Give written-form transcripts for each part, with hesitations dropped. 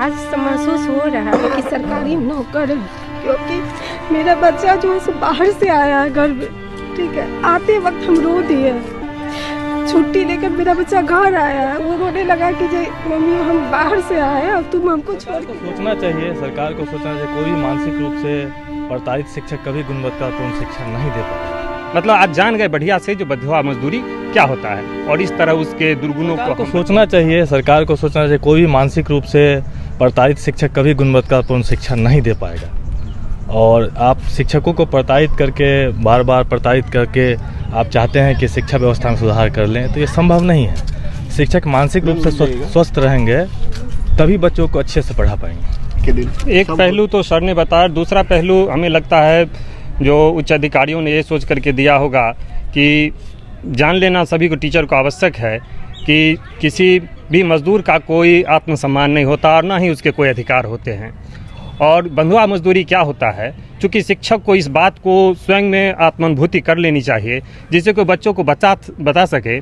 आज महसूस हो रहा है कि सरकारी नौकर है, क्योंकि मेरा बच्चा जो है सो बाहर से आया है घर में, ठीक है। आते वक्त हम रो दिए, छुट्टी लेकर मेरा बच्चा घर आया है, वो रोने लगा कि जे मम्मी हम बाहर से आए हैं और तुम हमको छोड़ के। सोचना चाहिए, सरकार को सोचना चाहिए, कोई भी मानसिक रूप से प्रताड़ित शिक्षक कभी गुणवत्तापूर्ण शिक्षा नहीं दे पाएगा। मतलब आज जान गए बढ़िया से जो बंधुआ मजदूरी क्या होता है और इस तरह उसके दुर्गुणों को सोचना चाहिए, सरकार को सोचना चाहिए, कोई भी मानसिक रूप से प्रताड़ित शिक्षक कभी गुणवत्तापूर्ण शिक्षा नहीं दे पाएगा। और आप शिक्षकों को प्रताड़ित करके, बार बार प्रताड़ित करके आप चाहते हैं कि शिक्षा व्यवस्था में सुधार कर लें, तो ये संभव नहीं है। शिक्षक मानसिक रूप से स्वस्थ रहेंगे तभी बच्चों को अच्छे से पढ़ा पाएंगे। एक पहलू तो सर ने बताया, दूसरा पहलू हमें लगता है जो उच्च अधिकारियों ने ये सोच करके दिया होगा कि जान लेना सभी को टीचर को आवश्यक है कि किसी भी मजदूर का कोई आत्मसम्मान नहीं होता और ना ही उसके कोई अधिकार होते हैं। और बंधुआ मजदूरी क्या होता है, चूँकि शिक्षक को इस बात को स्वयं में आत्मानुभूति कर लेनी चाहिए, जिससे कोई बच्चों को बता सके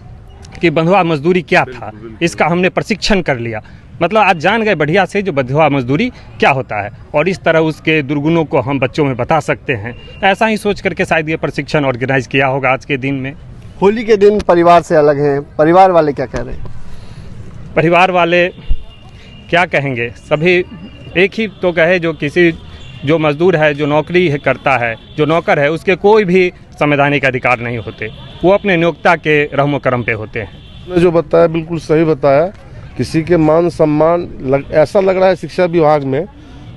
कि बंधुआ मजदूरी क्या था। इसका हमने प्रशिक्षण कर लिया, मतलब आज जान गए बढ़िया से जो बंधुआ मजदूरी क्या होता है और इस तरह उसके दुर्गुणों को हम बच्चों में बता सकते हैं। ऐसा ही सोच करके शायद ये प्रशिक्षण ऑर्गेनाइज किया होगा आज के दिन में। होली के दिन परिवार से अलग हैं, परिवार वाले क्या कह रहे हैं? परिवार वाले क्या कहेंगे, सभी एक ही तो कहे, जो मजदूर है, जो नौकरी करता है, जो नौकर है, उसके कोई भी संवैधानिक अधिकार नहीं होते, वो अपने नियोक्ता के रहमो करम पे होते हैं। जो बताया बिल्कुल सही बताया। किसी के मान सम्मान ऐसा लग रहा है शिक्षा विभाग में,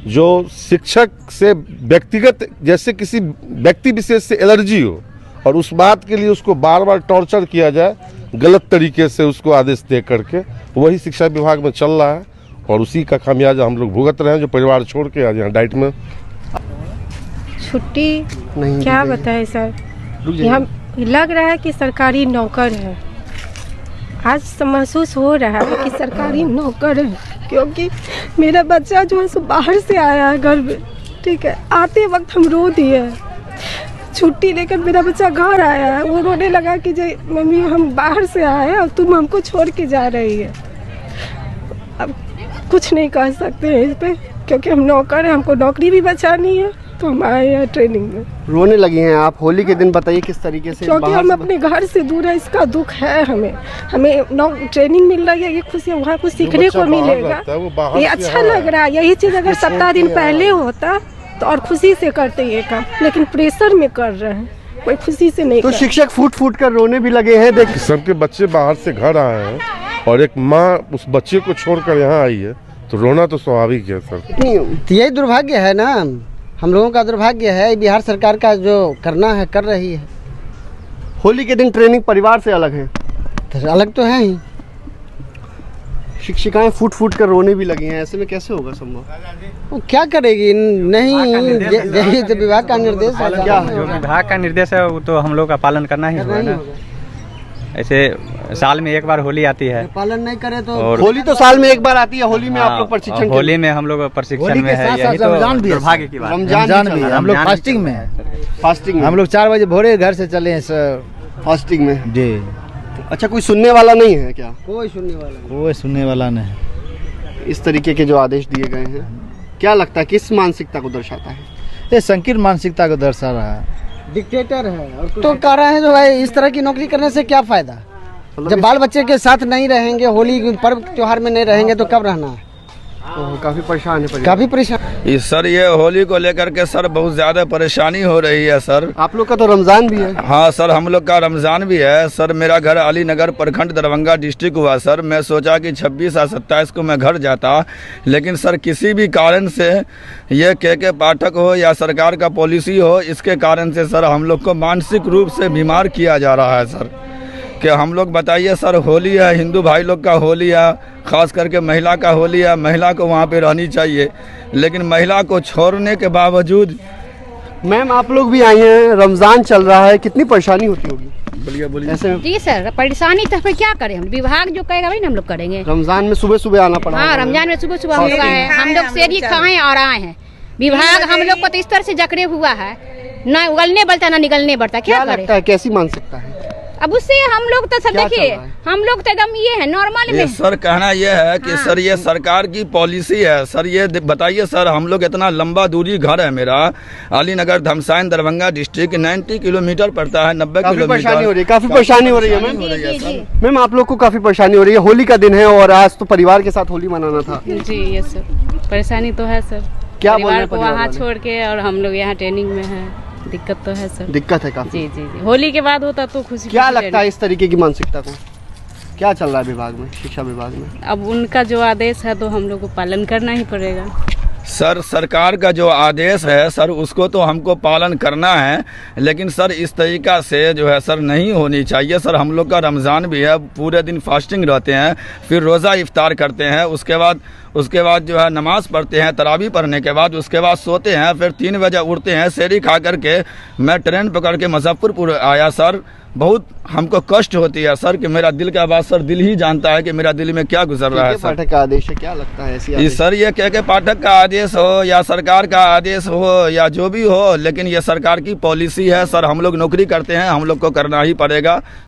जो शिक्षक से व्यक्तिगत जैसे किसी व्यक्ति विशेष से एलर्जी हो और उस बात के लिए उसको बार बार टॉर्चर किया जाए गलत तरीके से, उसको आदेश दे करके, वही शिक्षा विभाग में चल रहा है और उसी का खामियाजा हम लोग भुगत रहे हैं जो परिवार छोड़ के आज यहाँ डाइट में। छुट्टी नहीं क्या बताए सर, यहाँ लग रहा है कि सरकारी नौकर है। आज महसूस हो रहा है कि सरकारी नौकर है, क्योंकि मेरा बच्चा जो है सो बाहर से आया है घर में, ठीक है। आते वक्त हम रो दिए, छुट्टी लेकर मेरा बच्चा घर आया है, वो रोने लगा कि जे मम्मी हम बाहर से आए हैं और तुम हमको छोड़ के जा रही है। अब कुछ नहीं कह सकते हैं इस पे, क्योंकि हम नौकर हैं, हमको नौकरी भी बचानी है, तो हम आए हैं ट्रेनिंग में। रोने लगी हैं आप होली के दिन, बताइए किस तरीके से? क्योंकि हम अपने घर से दूर है, इसका दुख है हमें ट्रेनिंग मिल रही है, ये खुशी, वहाँ कुछ सीखने को मिलेगा, ये अच्छा लग रहा है। यही चीज़ अगर 7 दिन पहले होता तो और खुशी से करते ये काम, लेकिन प्रेशर में कर रहे हैं, कोई खुशी से नहीं। तो शिक्षक फूट फूट कर रोने भी लगे हैं। देख, सबके बच्चे बाहर से घर आए हैं और एक माँ उस बच्चे को छोड़कर यहाँ आई है, तो रोना तो स्वाभाविक है सर। यही दुर्भाग्य है ना, हम लोगों का दुर्भाग्य है। बिहार सरकार का जो करना है कर रही है। होली के दिन ट्रेनिंग परिवार से अलग है, तो अलग तो है ही। शिक्षिकाएं फूट फूट कर रोने भी लगी हैं, ऐसे में कैसे होगा संभव? वो क्या करेगी? नहीं, यही तो विभाग का निर्देश है। क्या जो विभाग का निर्देश है वो तो हम लोग का पालन करना ही होगा ना। ऐसे साल में एक बार होली आती है, पालन नहीं करे तो होली तो साल में एक बार आती है। होली में आप लोग प्रशिक्षण, होली में हम लोग प्रशिक्षण में है, यही तो दुर्भाग्य की बात। रमजान भी है, हम लोग फास्टिंग में है। फास्टिंग हम लोग 4 बजे भोरे घर से चले हैं सर, फास्टिंग में जी। अच्छा, कोई सुनने वाला नहीं है क्या? कोई सुनने वाला नहीं। इस तरीके के जो आदेश दिए गए हैं, क्या लगता है किस मानसिकता को दर्शाता है? ये संकीर्ण मानसिकता को दर्शा रहा है, डिक्टेटर है। और तो कह रहे हैं जो भाई इस तरह की नौकरी करने से क्या फायदा, जब बाल बच्चे के साथ नहीं रहेंगे, होली पर्व त्योहार में नहीं रहेंगे तो कब रहना है? काफी परेशान है, काफी परेशान। सर ये होली को लेकर के सर बहुत ज़्यादा परेशानी हो रही है सर। आप लोग का तो रमज़ान भी है? हाँ सर, हम लोग का रमज़ान भी है सर। मेरा घर अलीनगर प्रखंड दरभंगा डिस्ट्रिक्ट हुआ सर। मैं सोचा कि 26 और 27 को मैं घर जाता, लेकिन सर किसी भी कारण से ये के पाठक हो या सरकार का पॉलिसी हो, इसके कारण से सर हम लोग को मानसिक रूप से बीमार किया जा रहा है सर। कि हम लोग बताइए सर, होली है, हिंदू भाई लोग का होली है, ख़ास करके महिला का होली है, महिला को वहाँ पे रहनी चाहिए, लेकिन महिला को छोड़ने के बावजूद। मैम आप लोग भी आई हैं, रमज़ान चल रहा है, कितनी परेशानी होती होगी? बोलिए ऐसे में। जी सर, परेशानी तो फिर क्या करें, हम विभाग जो कहेगा वही हम लोग करेंगे। रमज़ान में सुबह सुबह आना पड़ा? हाँ, रमजान में सुबह सुबह हम लोग आए, हम लोग सेरी खाए और आए हैं। विभाग हम लोग को तो इस तरह से जकड़े हुआ है, ना उगलने बढ़ता ना निगलने बढ़ता। क्या लगता है कैसी मानसिकता है? अब उससे हम लोग तो सर क्या चल देखिए रहा है? हम लोग तो एकदम ये है नॉर्मल ये में। सर कहना ये है कि सर ये सरकार की पॉलिसी है। सर ये बताइए सर, हम लोग इतना लंबा दूरी घर है मेरा, अलीनगर धमसाइन दरभंगा डिस्ट्रिक्ट 90 किलोमीटर पड़ता है, 90 काफी किलोमीटर। परेशानी हो रही है, काफी परेशानी हो रही है मैम। हो रही है सर। मैम आप लोग को काफी परेशानी हो रही है, होली का दिन है और आज तो परिवार के साथ होली मनाना था। जी यस सर, परेशानी तो है सर। क्या बोल रहे परिवार हैं को परिवार वहाँ वाले? छोड़ के और हम लोग यहाँ ट्रेनिंग में है, दिक्कत तो है सर। दिक्कत है काफी। जी जी जी, होली के बाद होता तो खुशी। क्या खुशी लगता है इस तरीके की मानसिकता को, क्या चल रहा है विभाग में, शिक्षा विभाग में? अब उनका जो आदेश है तो हम लोग को पालन करना ही पड़ेगा। सर सरकार का जो आदेश है सर उसको तो हमको पालन करना है, लेकिन सर इस तरीका से जो है सर नहीं होनी चाहिए। सर हम लोग का रमज़ान भी है, पूरे दिन फास्टिंग रहते हैं, फिर रोज़ा इफ्तार करते हैं, उसके बाद जो है नमाज़ पढ़ते हैं, तरावी पढ़ने के बाद उसके बाद सोते हैं, फिर 3 बजे उठते हैं, सेरी खा करके मैं ट्रेन पकड़ के मुजफ्फरपुर आया सर। बहुत हमको कष्ट होती है सर कि मेरा दिल का बात सर दिल ही जानता है कि मेरा दिल में क्या गुजर रहा है सर। पाठक का आदेश है, क्या लगता है ऐसी आदेश? सर ये के पाठक का आदेश हो या सरकार का आदेश हो या जो भी हो, लेकिन ये सरकार की पॉलिसी है सर। हम लोग नौकरी करते हैं, हम लोग को करना ही पड़ेगा।